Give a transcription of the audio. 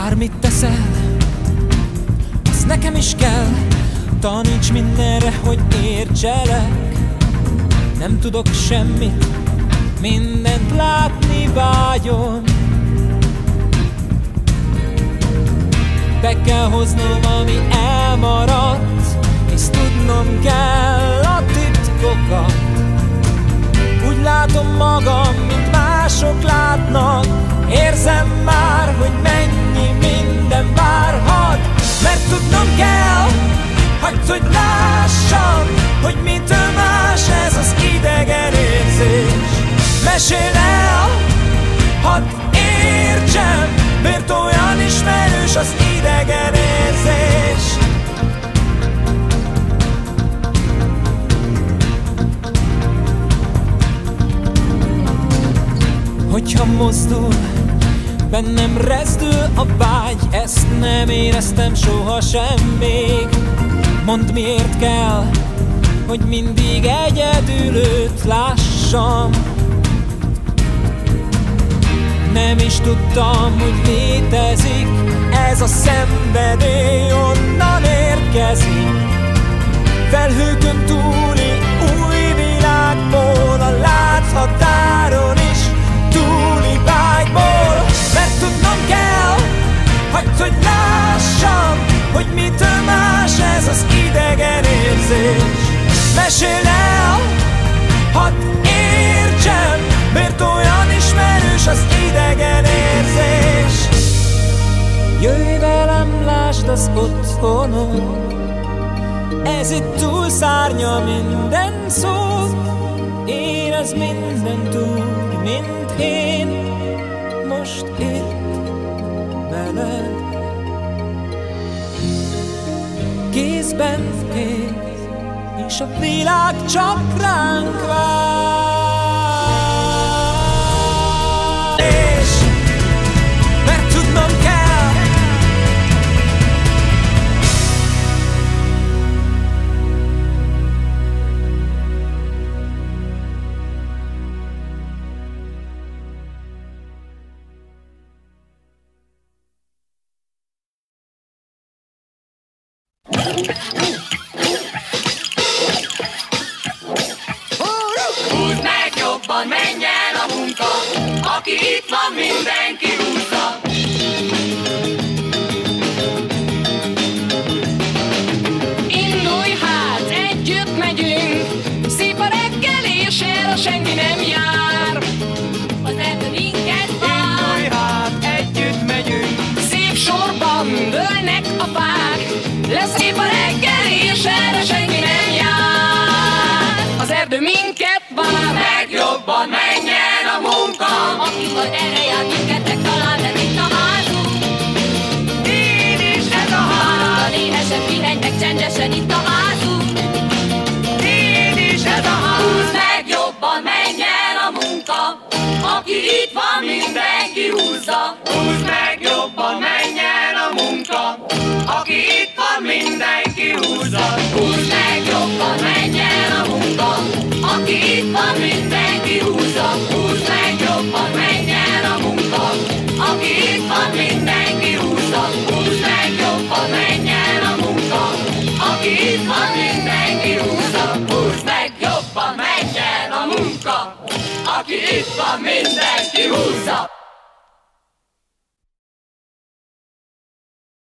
Bármit teszel, az nekem is kell. Taníts mindenre, hogy értselek. Nem tudok semmit, mindent látni vágyom. Be kell hoznom, ami elmaradt, hisz tudnom kell a titkokat. Úgy látom magam, mint mások látnak. Érzem már, hogy mennyi minden várhat. Mert tudnom kell, hagyd, hogy lássam, hogy mitől más ez az idegen érzés. Meséld el, hadd értsem, miért olyan ismerős az idegen érzés. Hogyha mozdul, bennem rezdül a vágy, ezt nem éreztem sohasem még. Mondd, miért kell, hogy mindig egyedül őt lássam. Nem is tudtam, hogy létezik ez a szenvedély, onnan érkezik. Felhőkön túli új világból, a láthatáron is túli vágyból. Mert tudnom kell, hagyd, hogy lássam, hogy mitől más ez az idegen érzés. Meséld el, hadd értsem, miért olyan ismerős az idegen érzés. Jöjj velem, lásd az otthonom, ez itt túlszárnya minden szót. Érezd mindent úgy, mint én most itt veled. Kézben kéz, és a világ csak ránk vár. És mert tudnom kell, húzd meg jobban, menj el a munka, aki itt van, mindenki húzza. Indulj hát, együtt megyünk, szép a reggel és erre senki nem jár. Az erdő minket vár. Indulj hát, együtt megyünk, szép sorban dőlnek a fák. Lesz szép a reggel és erre senki nem jár. Az erdő minket vár. Meg jobban menjen a munka, aki majd erre jár minket talán, de itt a házunk. Én is ez a ház. Éhesen pihentek csendesen itt a házunk. Én is ez a ház. Húzd meg jobban menjen a munka, aki itt van, mindenki húzza. Húzd meg jobban menjen a munka, aki itt van, mindenki húzza. Húzd meg jobban menjen a munka, aki itt van, mindenki húzza. Húzd meg jobban menjen a munka, aki itt van, mindenki húzza. Húzd meg jobban menjen a munka, aki itt van, mindenki húzza. Húzd meg jobban menjen a munka, aki itt van, mindenki húzza.